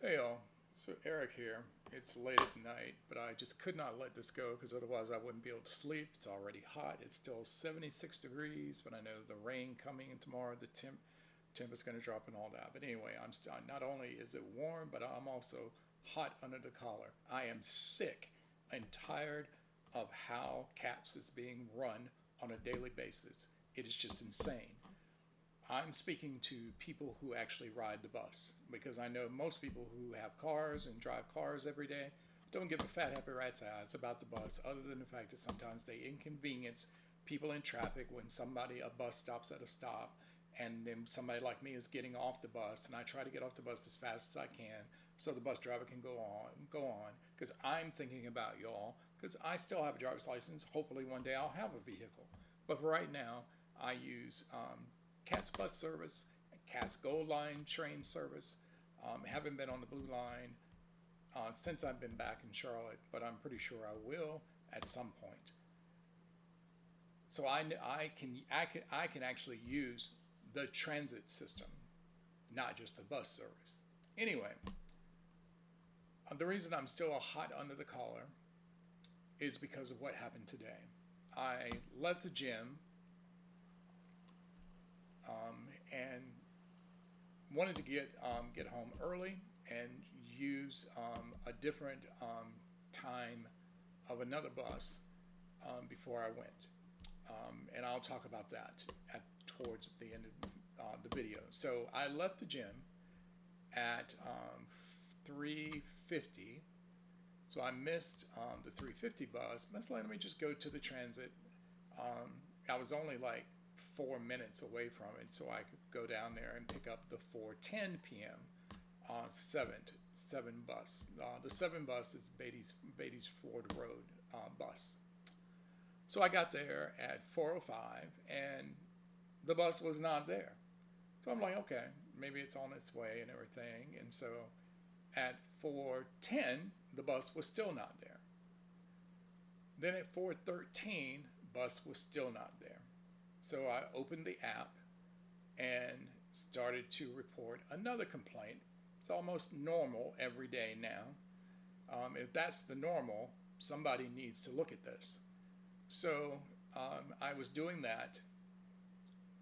Hey all, so Eric here. It's late at night, but I just could not let this go because otherwise I wouldn't be able to sleep. It's already hot. It's still 76 degrees, but I know the rain coming in tomorrow. The temp is going to drop and all that. But anyway, I'm still not only is it warm, but I'm also hot under the collar. I am sick and tired of how CATS is being run on a daily basis. It is just insane. I'm speaking to people who actually ride the bus because I know most people who have cars and drive cars every day don't give a fat happy rat's ass about the bus, other than the fact that sometimes they inconvenience people in traffic when a bus stops at a stop, and then somebody like me is getting off the bus, and I try to get off the bus as fast as I can so the bus driver can go on, because I'm thinking about y'all, because I still have a driver's license. Hopefully one day I'll have a vehicle, but for right now I use CATS bus service, CATS Gold Line train service. Haven't been on the Blue Line since I've been back in Charlotte, but I'm pretty sure I will at some point. So I can actually use the transit system, not just the bus service. Anyway, the reason I'm still hot under the collar is because of what happened today. I left the gym and wanted to get home early and use a different time of another bus before I went, and I'll talk about that towards the end of the video. So I left the gym at 3:50, so I missed the 3:50 bus. But let me just go to the transit. I was only like 4 minutes away from it, so I could go down there and pick up the 4:10 p.m. Seven bus. The 7 bus is Beatty's Ford Road bus. So I got there at 4:05, and the bus was not there. So I'm like, okay, maybe it's on its way and everything. And so at 4:10, the bus was still not there. Then at 4:13, bus was still not there. So I opened the app and started to report another complaint. It's almost normal every day now. If that's the normal, somebody needs to look at this. So I was doing that,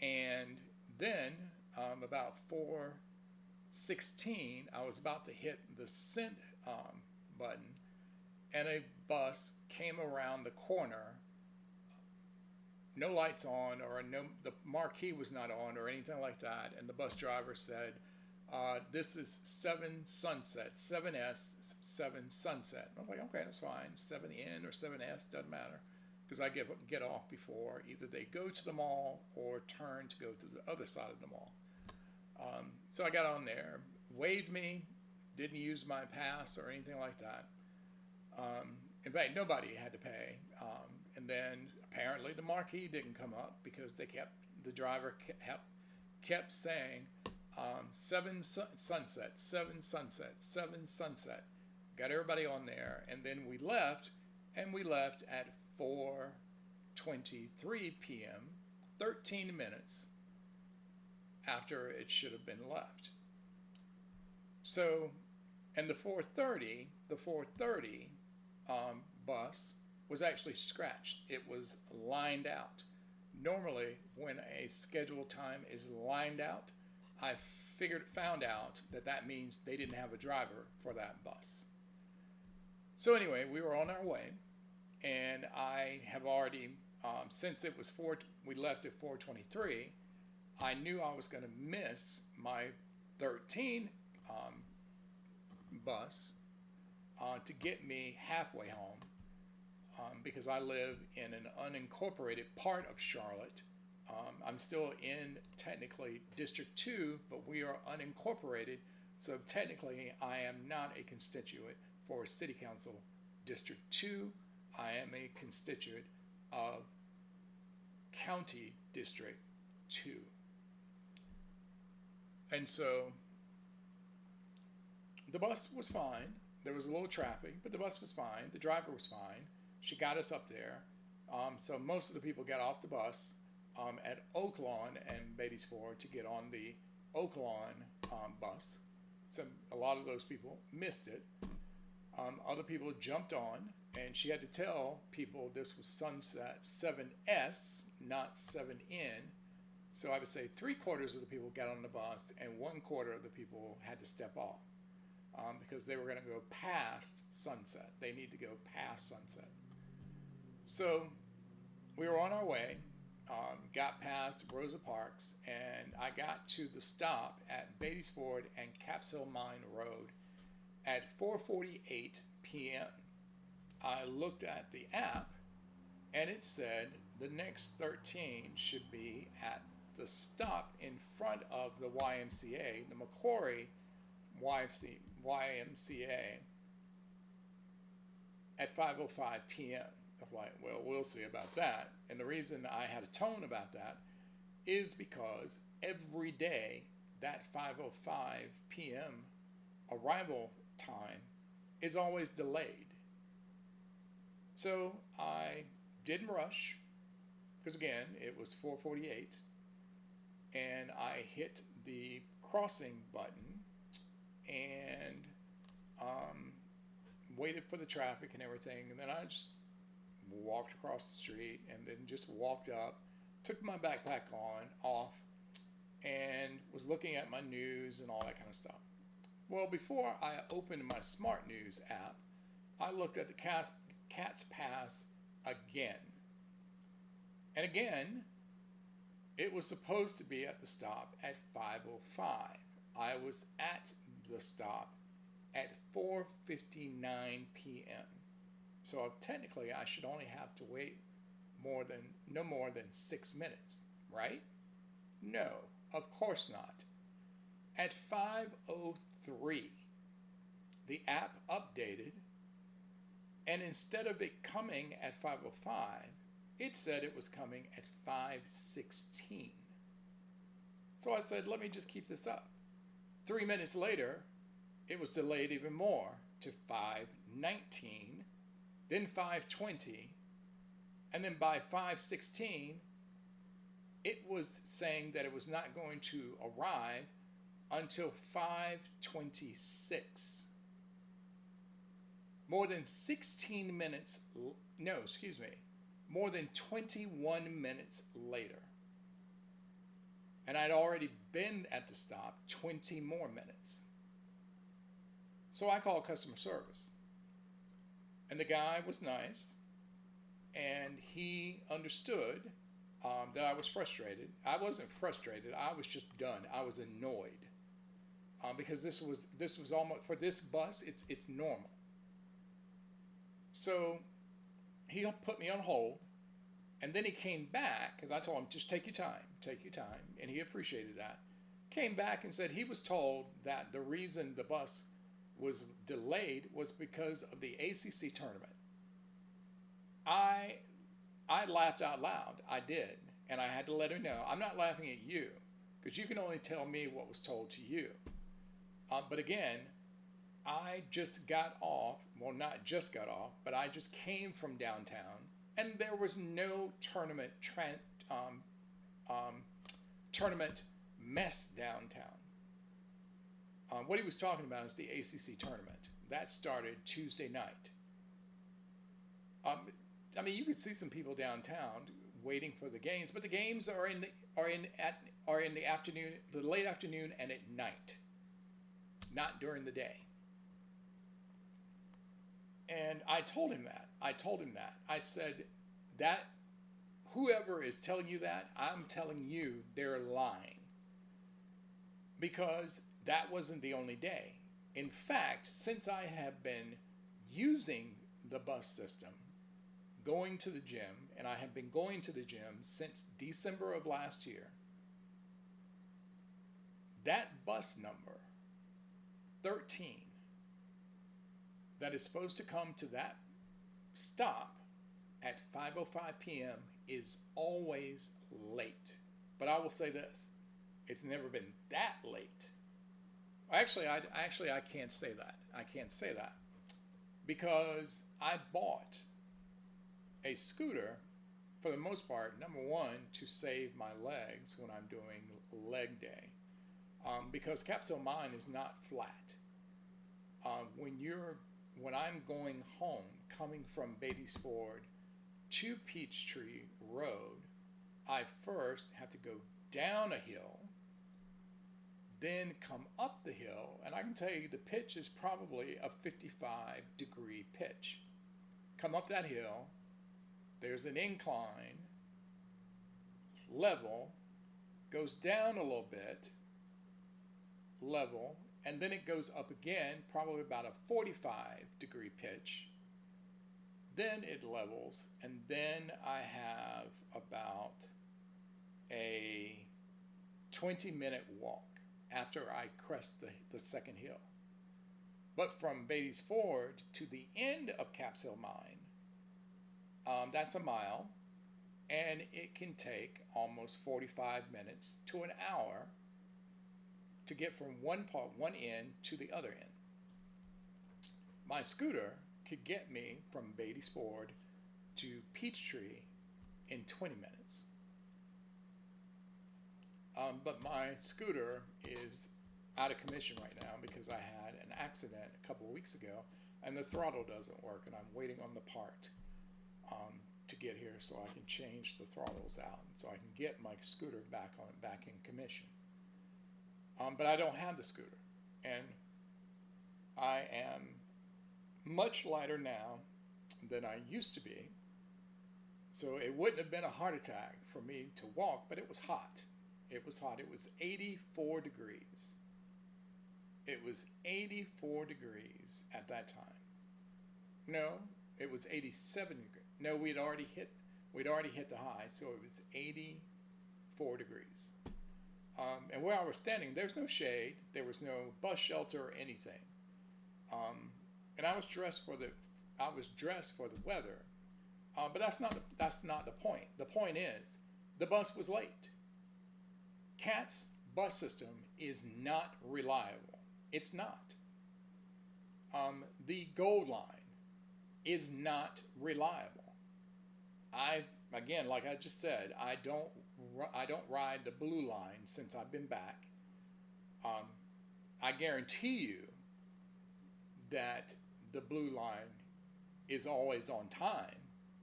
and then about 4:16, I was about to hit the send button, and a bus came around the corner. No lights on, or the marquee was not on, or anything like that. And the bus driver said, "This is 7 Sunset, 7S 7 Sunset." I was like, "Okay, that's fine. 7N or 7S doesn't matter," because I get off before either they go to the mall or turn to go to the other side of the mall. So I got on there, waved me, didn't use my pass or anything like that. In fact, nobody had to pay. And then apparently the marquee didn't come up because the driver kept saying 7 Sunset, 7 Sunset, 7 Sunset. Got everybody on there, and then we left, at 4:23 p.m., 13 minutes after it should have been left. So, and the 4:30 bus was actually scratched. It was lined out. Normally, when a scheduled time is lined out, I found out that means they didn't have a driver for that bus. So anyway, we were on our way, and I have already, since it was we left at 4:23. I knew I was going to miss my 13 bus to get me halfway home, because I live in an unincorporated part of Charlotte. I'm still in technically District 2, but we are unincorporated, so technically I am not a constituent for City Council District 2. I am a constituent of County District 2. And so the bus was fine. There was a little traffic, but the bus was fine. The driver was fine. She got us up there. So most of the people got off the bus at Oaklawn and Beatty's Ford to get on the Oaklawn bus. a lot of those people missed it. Other people jumped on, and she had to tell people this was Sunset 7S, not 7N. So I would say 3/4 of the people got on the bus, and 1/4 of the people had to step off because they were going to go past Sunset. They need to go past Sunset. So we were on our way, got past Rosa Parks, and I got to the stop at Beatties Ford and Capsule Mine Road at 4:48 p.m. I looked at the app, and it said the next 13 should be at the stop in front of the YMCA, the Macquarie YMCA, at 5:05 p.m. I'm like, well, we'll see about that. And the reason I had a tone about that is because every day that 5:05 p.m. arrival time is always delayed. So I didn't rush, because again, it was 4:48, and I hit the crossing button and waited for the traffic and everything, and then I just walked across the street and then just walked up, took my backpack off, and was looking at my news and all that kind of stuff. Well, before I opened my Smart News app, I looked at the Cats Pass again. And again, it was supposed to be at the stop at 5:05. I was at the stop at 4:59 p.m. So technically, I should only have to wait no more than 6 minutes, right? No, of course not. At 5:03, the app updated, and instead of it coming at 5:05, it said it was coming at 5:16. So I said, let me just keep this up. 3 minutes later, it was delayed even more to 5:19, then 5:20, and then by 5:16, it was saying that it was not going to arrive until 5:26. More than 16 minutes, no, excuse me, more than 21 minutes later. And I'd already been at the stop 20 more minutes. So I called customer service. And the guy was nice, and he understood that I was frustrated. I wasn't frustrated, I was just done. I was annoyed. Because this was almost, for this bus, it's normal. So he put me on hold, and then he came back, because I told him, just take your time, and he appreciated that. Came back and said he was told that the reason the bus was delayed was because of the ACC tournament. I laughed out loud, I did, and I had to let him know, I'm not laughing at you, because you can only tell me what was told to you. But again, I just got off, well, not just got off, but I just came from downtown, and there was no tournament mess downtown. What he was talking about is the ACC tournament. That started Tuesday night. I mean, you could see some people downtown waiting for the games, but the games are in the afternoon, the late afternoon, and at night, not during the day. And I told him that. I said that whoever is telling you that, I'm telling you they're lying. Because that wasn't the only day. In fact, since I have been using the bus system, going to the gym, and I have been going to the gym since December of last year, that bus number, 13, that is supposed to come to that stop at 5:05 p.m. is always late. But I will say this, it's never been that late. Actually, I can't say that. I can't say that because I bought a scooter for the most part, number one, to save my legs when I'm doing leg day. because Capsule Mine is not flat. When I'm going home, coming from Beatty's Ford to Peachtree Road, I first have to go down a hill, then come up the hill, and I can tell you the pitch is probably a 55-degree pitch. Come up that hill, there's an incline, level, goes down a little bit, level, and then it goes up again, probably about a 45-degree pitch. Then it levels, and then I have about a 20-minute walk after I crest the second hill. But from Beatty's Ford to the end of Capsule Mine, that's a mile, and it can take almost 45 minutes to an hour to get from one end to the other end. My scooter could get me from Beatty's Ford to Peachtree in 20 minutes. But my scooter is out of commission right now because I had an accident a couple of weeks ago and the throttle doesn't work, and I'm waiting on the part to get here so I can change the throttles out so I can get my scooter back in commission. But I don't have the scooter, and I am much lighter now than I used to be. So it wouldn't have been a heart attack for me to walk, but it was hot. It was hot. It was 84 degrees. It was 84 degrees at that time. No, it was 87 degrees. No, we'd already hit the high, so it was 84 degrees. And where I was standing, there's no shade, there was no bus shelter or anything. And I was dressed for the weather. But that's not the point. The point is, the bus was late. CAT's bus system is not reliable. It's not. The Gold Line is not reliable. Again, like I just said, I don't ride the Blue Line since I've been back. I guarantee you that the Blue Line is always on time.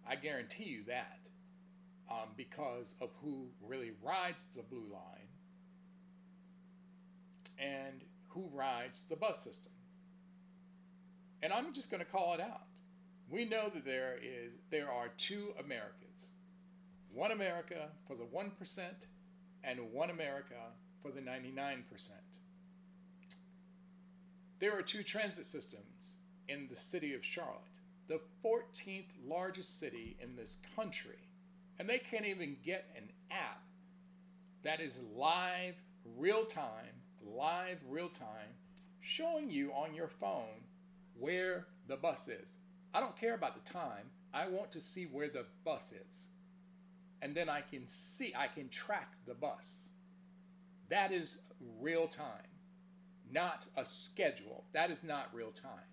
I guarantee you that, because of who really rides the Blue Line and who rides the bus system. And I'm just going to call it out. We know that there are two Americas. One America for the 1% and one America for the 99%. There are two transit systems in the city of Charlotte, the 14th largest city in this country, and they can't even get an app that is live, real time, showing you on your phone where the bus is. I don't care about the time. I want to see where the bus is. And then I can track the bus. That is real time, not a schedule. That is not real time.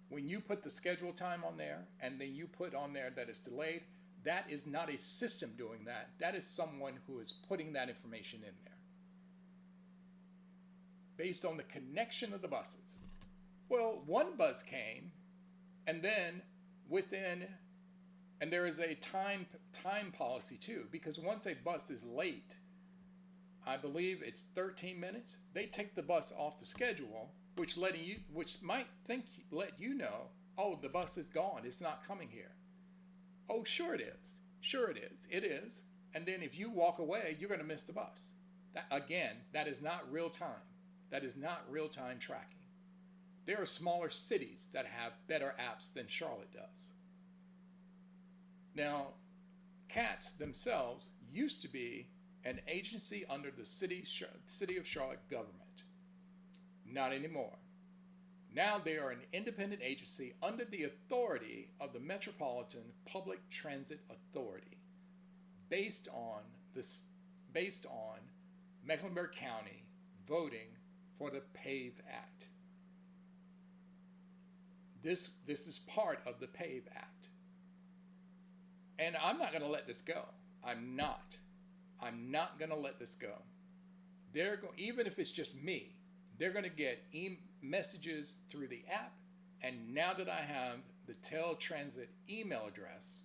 When you put the schedule time on there and then you put on there that it's delayed, that is not a system doing that. That is someone who is putting that information in there based on the connection of the buses. Well, one bus came, and then and there is a time policy too, because once a bus is late, I believe it's 13 minutes, they take the bus off the schedule, which might let you know, oh, the bus is gone, it's not coming here. Oh, sure it is. It is. And then if you walk away, you're going to miss the bus. That is not real time. That is not real time tracking. There are smaller cities that have better apps than Charlotte does. Now, CATS themselves used to be an agency under the City of Charlotte government. Not anymore. Now they are an independent agency under the authority of the Metropolitan Public Transit Authority, based on Mecklenburg County voting for the PAVE Act. This is part of the PAVE Act. And I'm not going to let this go. I'm not going to let this go. even if it's just me, they're going to get messages through the app. And now that I have the Tel Transit email address,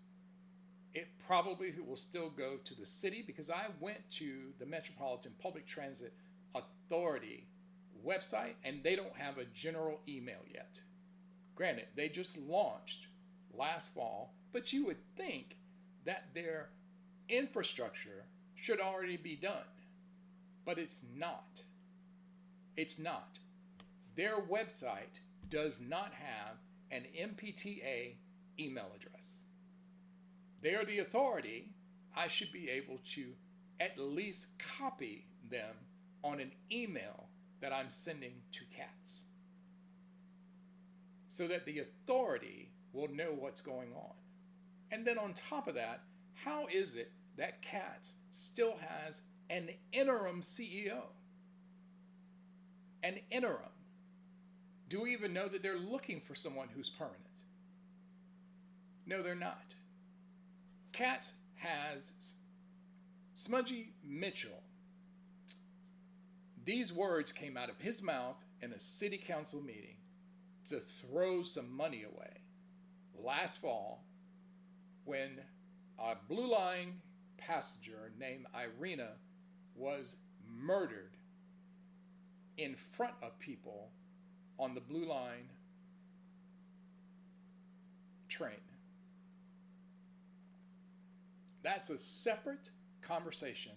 it probably will still go to the city, because I went to the Metropolitan Public Transit Authority website and they don't have a general email yet. Granted, they just launched last fall, but you would think that their infrastructure should already be done. But it's not. It's not. Their website does not have an MPTA email address. They are the authority. I should be able to at least copy them on an email that I'm sending to CATS, so that the authority will know what's going on. And then on top of that, how is it that CATS still has an interim CEO? An interim. Do we even know that they're looking for someone who's permanent? No, they're not. CATS has Smudgy Mitchell. These words came out of his mouth in a city council meeting to throw some money away last fall, when a Blue Line passenger named Irina was murdered in front of people on the Blue Line train. That's a separate conversation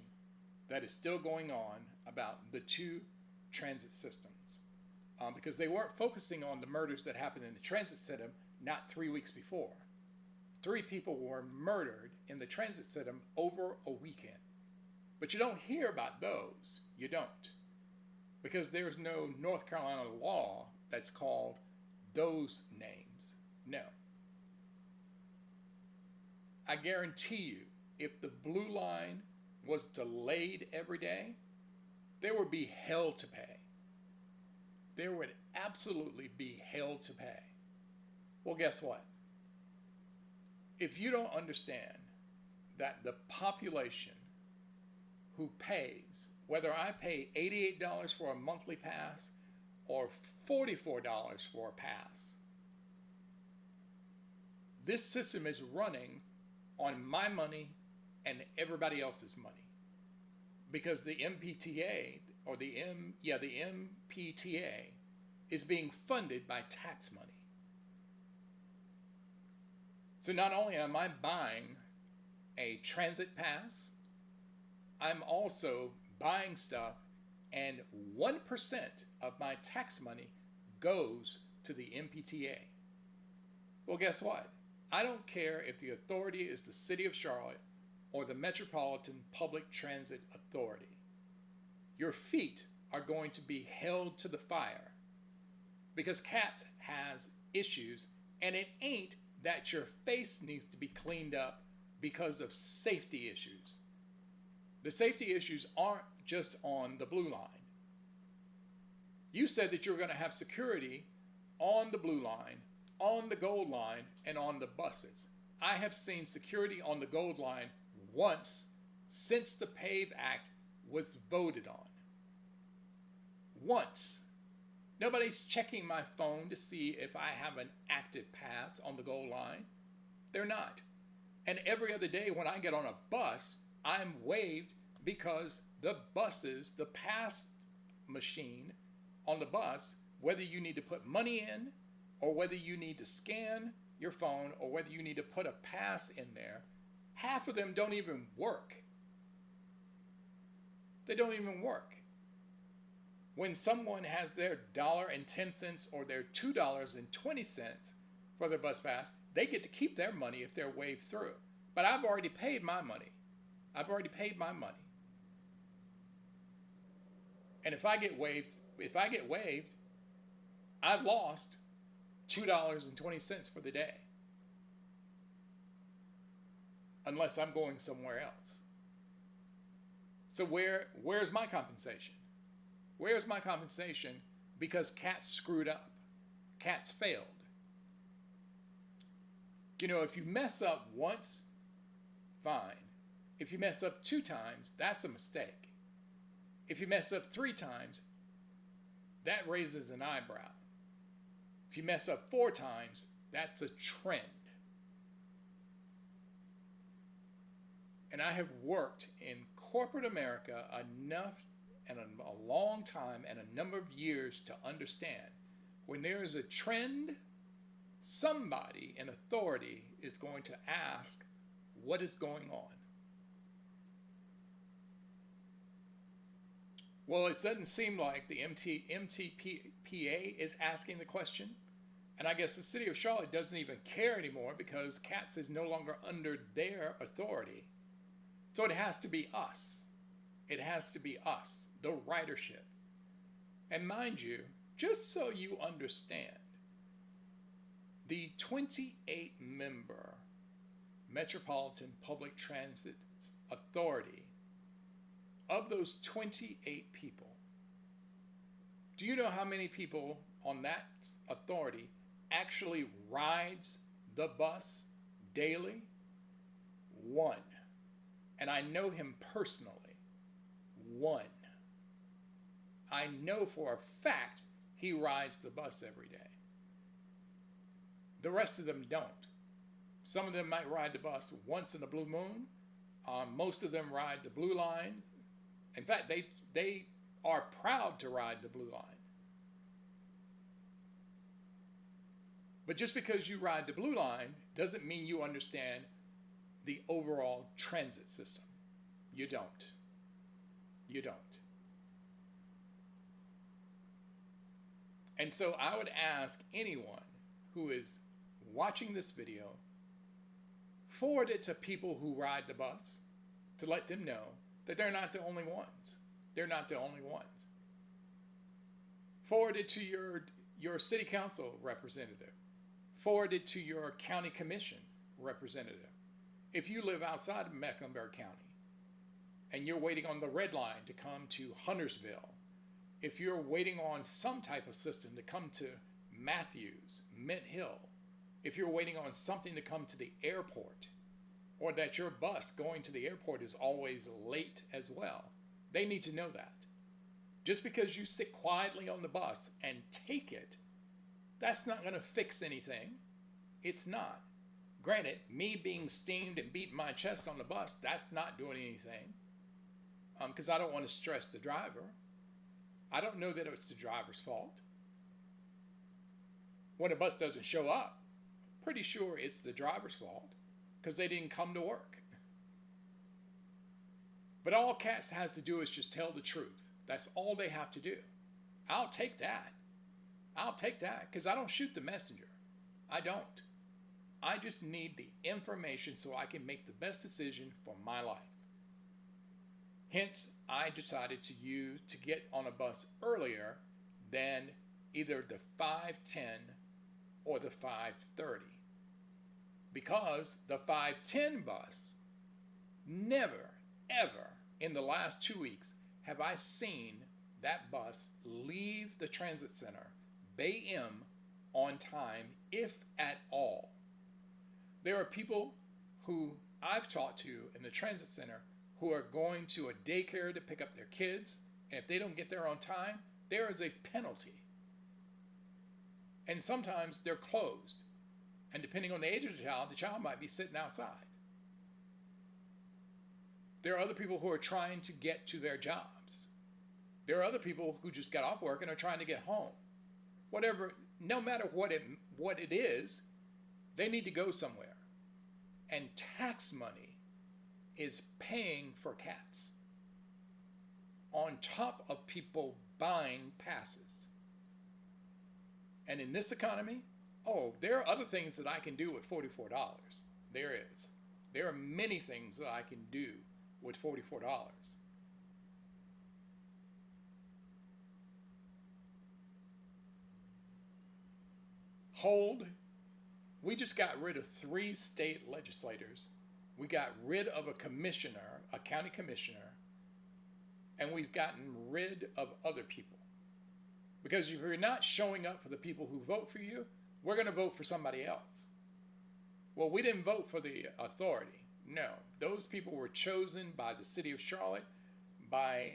that is still going on about the two transit systems, because they weren't focusing on the murders that happened in the transit system not 3 weeks before. 3 people were murdered in the transit system over a weekend. But you don't hear about those. You don't. Because there's no North Carolina law that's called those names. No. I guarantee you, if the Blue Line was delayed every day, there would be hell to pay. There would absolutely be hell to pay. Well, guess what? If you don't understand that the population who pays, whether I pay $88 for a monthly pass or $44 for a pass, this system is running on my money and everybody else's money, because the MPTA or the MPTA is being funded by tax money. So not only am I buying a transit pass, I'm also buying stuff, and 1% of my tax money goes to the MPTA. Well, guess what? I don't care if the authority is the City of Charlotte or the Metropolitan Public Transit Authority. Your feet are going to be held to the fire, because CATS has issues, and it ain't that your face needs to be cleaned up because of safety issues. The safety issues aren't just on the Blue Line. You said that you're going to have security on the Blue Line, on the Gold Line, and on the buses. I have seen security on the Gold Line once since the PAVE Act was voted on. Once. Nobody's checking my phone to see if I have an active pass on the Gold Line. They're not. And every other day when I get on a bus, I'm waived, because the buses, the pass machine on the bus, whether you need to put money in or whether you need to scan your phone or whether you need to put a pass in there, half of them don't even work. They don't even work. When someone has their $1.10 or their $2.20 for their bus pass, they get to keep their money if they're waived through. But I've already paid my money. I've already paid my money. And if I get waived, I've lost $2.20 for the day. Unless I'm going somewhere else. So where's my compensation? Where's my compensation because CATS screwed up? CATS failed. You know, if you mess up once, fine. If you mess up 2 times, that's a mistake. If you mess up 3 times, that raises an eyebrow. If you mess up 4 times, that's a trend. And I have worked in corporate America enough and a long time and a number of years to understand when there is a trend, somebody in authority is going to ask what is going on. Well, it doesn't seem like the MTPA is asking the question. And I guess the city of Charlotte doesn't even care anymore because CATS is no longer under their authority. So it has to be us. It has to be us, the ridership. And mind you, just so you understand, the 28-member Metropolitan Public Transit Authority, of those 28 people, do you know how many people on that authority actually rides the bus daily? 1. And I know him personally. 1. I know for a fact he rides the bus every day. The rest of them don't. Some of them might ride the bus once in a blue moon. Most of them ride the Blue Line. In fact, they are proud to ride the Blue Line. But just because you ride the Blue Line doesn't mean you understand the overall transit system. You don't. You don't. And so I would ask anyone who is watching this video, forward it to people who ride the bus to let them know that they're not the only ones. They're not the only ones. Forward it to your city council representative. Forward it to your county commission representative. If you live outside of Mecklenburg County and you're waiting on the red line to come to Huntersville, if you're waiting on some type of system to come to Matthews, Mint Hill, if you're waiting on something to come to the airport, or that your bus going to the airport is always late as well, they need to know that. Just because you sit quietly on the bus and take it, that's not going to fix anything. It's not. Granted, me being steamed and beating my chest on the bus, that's not doing anything. Because I don't want to stress the driver. I don't know that it's the driver's fault. When a bus doesn't show up, pretty sure it's the driver's fault because they didn't come to work. But all CATS has to do is just tell the truth. That's all they have to do. I'll take that. I'll take that because I don't shoot the messenger. I don't. I just need the information so I can make the best decision for my life. Hence, I decided to get on a bus earlier than either the 5:10 or the 5:30. Because the 5:10 bus, never, ever in the last 2 weeks have I seen that bus leave the transit center, Bay M, on time, if at all. There are people who I've talked to in the transit center who are going to a daycare to pick up their kids, and if they don't get there on time, there is a penalty. And sometimes they're closed. And depending on the age of the child might be sitting outside. There are other people who are trying to get to their jobs. There are other people who just got off work and are trying to get home. Whatever, no matter what it is, they need to go somewhere. And tax money is paying for CATS on top of people buying passes. And in this economy, there are other things that I can do with $44. There is. There are many things that I can do with $44. Hold. We just got rid of 3 state legislators. We got rid of a commissioner, a county commissioner, and we've gotten rid of other people. Because if you're not showing up for the people who vote for you, we're going to vote for somebody else. Well, we didn't vote for the authority. No, those people were chosen by the city of Charlotte, by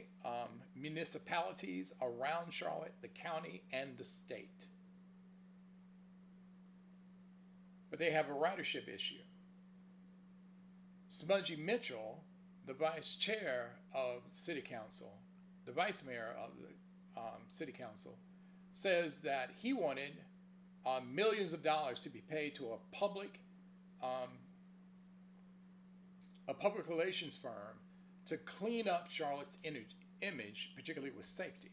municipalities around Charlotte, the county, and the state. But they have a ridership issue. Smudgy Mitchell, the vice chair of City Council, the vice mayor of the City Council, says that he wanted millions of dollars to be paid to a public relations firm to clean up Charlotte's image, particularly with safety.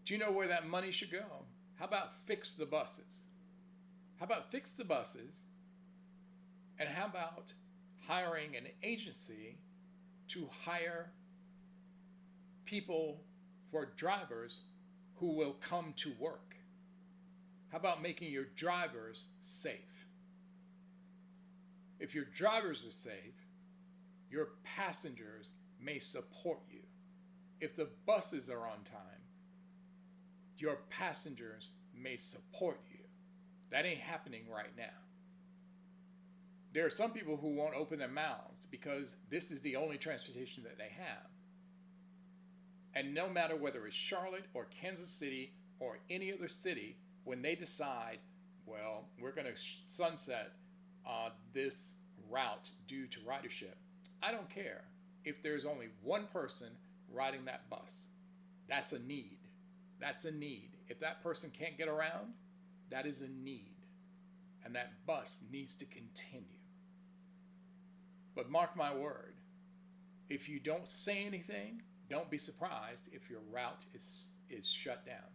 Do you know where that money should go? How about fix the buses? How about fix the buses? And how about hiring an agency to hire people for drivers who will come to work? How about making your drivers safe? If your drivers are safe, your passengers may support you. If the buses are on time, your passengers may support you. That ain't happening right now. There are some people who won't open their mouths because this is the only transportation that they have. And no matter whether it's Charlotte or Kansas City or any other city, when they decide, well, we're going to sunset this route due to ridership, I don't care if there's only one person riding that bus. That's a need. That's a need. If that person can't get around, that is a need. And that bus needs to continue. But mark my word, if you don't say anything, don't be surprised if your route is shut down.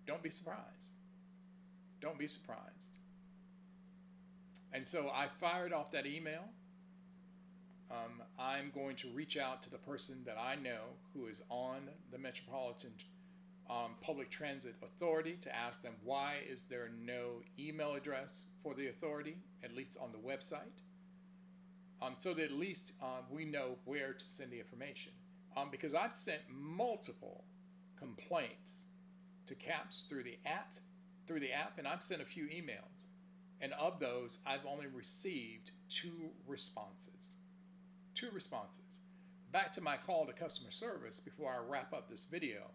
Don't be surprised. Don't be surprised. And so I fired off that email. I'm going to reach out to the person that I know who is on the Metropolitan Public Transit Authority to ask them, why is there no email address for the authority, at least on the website, so that at least we know where to send the information. Because I've sent multiple complaints to CAPS through the app, and I've sent a few emails. And of those, I've only received 2 responses. 2 responses. Back to my call to customer service before I wrap up this video.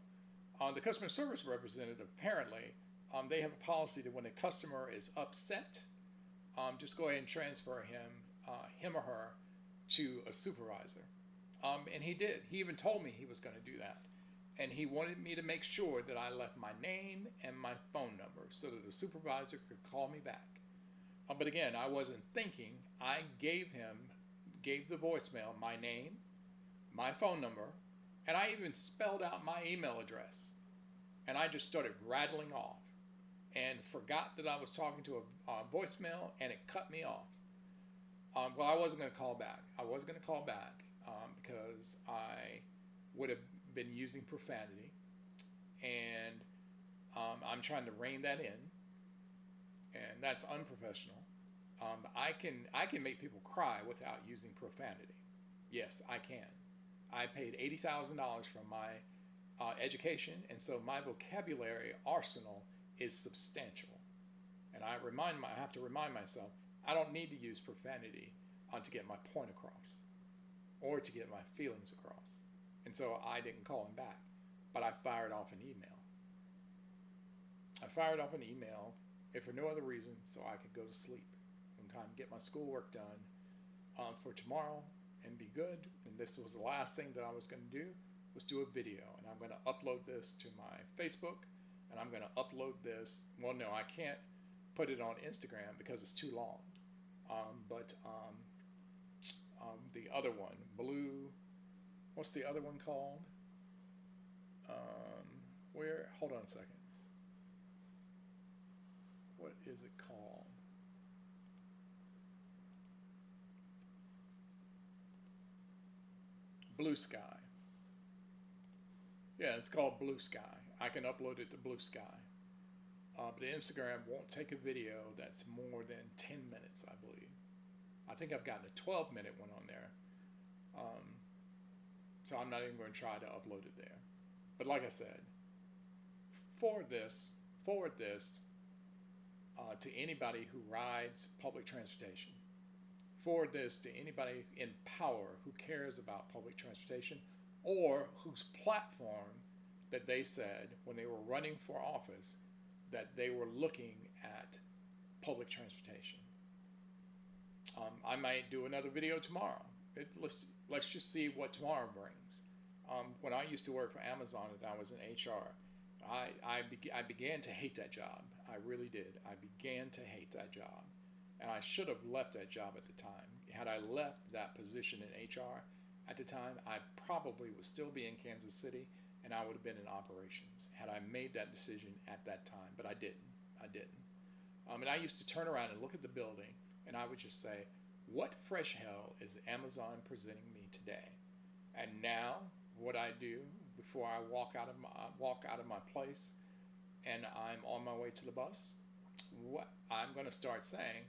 The customer service representative, apparently, they have a policy that when a customer is upset, just go ahead and transfer him or her to a supervisor. And he did. He even told me he was going to do that. And he wanted me to make sure that I left my name and my phone number so that the supervisor could call me back. But again, I wasn't thinking. I gave the voicemail my name, my phone number, and I even spelled out my email address. And I just started rattling off and forgot that I was talking to a voicemail, and it cut me off. Well, I wasn't going to call back. Because I would have been using profanity, and I'm trying to rein that in, and that's unprofessional. I can make people cry without using profanity. Yes, I can. I paid $80,000 for my education, and so my vocabulary arsenal is substantial. And I have to remind myself, I don't need to use profanity to get my point across or to get my feelings across. And so I didn't call him back, but I fired off an email. If for no other reason, so I could go to sleep in time to get my schoolwork done for tomorrow and be good. And this was the last thing that I was going to do, was do a video. And I'm going to upload this to my Facebook, and I'm going to upload this. Well, no, I can't put it on Instagram because it's too long. But the other one, what's the other one called? Hold on a second. What is it called? Blue Sky. Yeah, it's called Blue Sky. I can upload it to Blue Sky. But Instagram won't take a video that's more than 10 minutes, I believe. I think I've gotten a 12-minute one on there. So I'm not even going to try to upload it there. But like I said, forward this to anybody who rides public transportation. Forward this to anybody in power who cares about public transportation or whose platform that they said when they were running for office that they were looking at public transportation. I might do another video tomorrow. Let's just see what tomorrow brings. When I used to work for Amazon and I was in HR, I began to hate that job. I really did. I began to hate that job. And I should have left that job at the time. Had I left that position in HR at the time, I probably would still be in Kansas City and I would have been in operations had I made that decision at that time. But I didn't. And I used to turn around and look at the building and I would just say, what fresh hell is Amazon presenting me today? And now what I do before I walk out of my place and I'm on my way to the bus, what I'm going to start saying,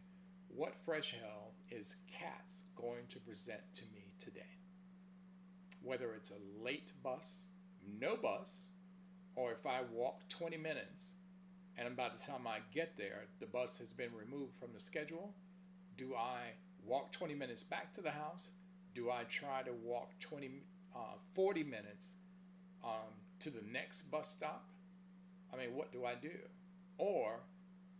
what fresh hell is Katz going to present to me today? Whether it's a late bus, no bus, or if I walk 20 minutes and by the time I get there, the bus has been removed from the schedule, do I walk 20 minutes back to the house? Do I try to walk 40 minutes to the next bus stop? I mean, what do I do? Or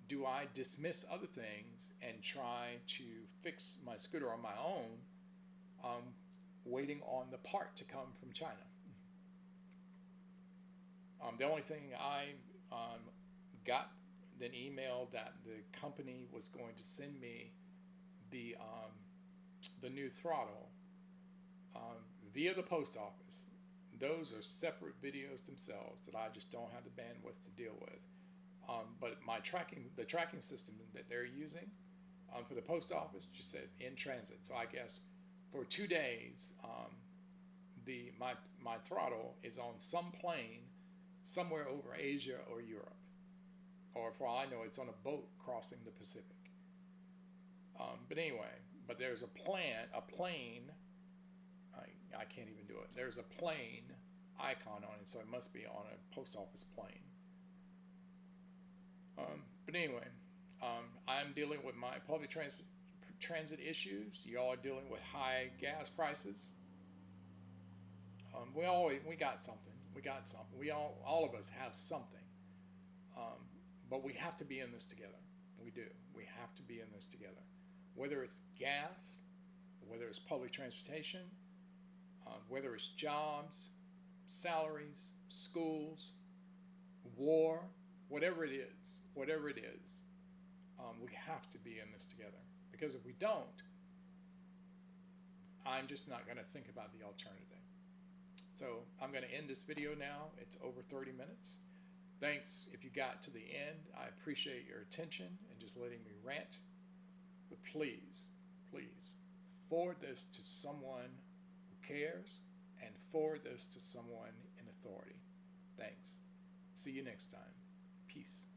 do I dismiss other things and try to fix my scooter on my own, waiting on the part to come from China? The only thing I got an email that the company was going to send me the new throttle via the post office. Those are separate videos themselves that I just don't have the bandwidth to deal with. But the tracking system that they're using for the post office just said in transit. So I guess for 2 days, my throttle is on some plane somewhere over Asia or Europe, or for all I know, it's on a boat crossing the Pacific. But anyway, but there's a plane. I can't even do it. There's a plane icon on it, so it must be on a post office plane. But anyway, I'm dealing with my public transit issues. Y'all are dealing with high gas prices. We got something. All of us have something. But we have to be in this together. We do. We have to be in this together. Whether it's gas, whether it's public transportation, whether it's jobs, salaries, schools, war, whatever it is, we have to be in this together. Because if we don't, I'm just not going to think about the alternative. So I'm going to end this video now. It's over 30 minutes. Thanks if you got to the end. I appreciate your attention and just letting me rant. But please, forward this to someone who cares and forward this to someone in authority. Thanks. See you next time. Peace.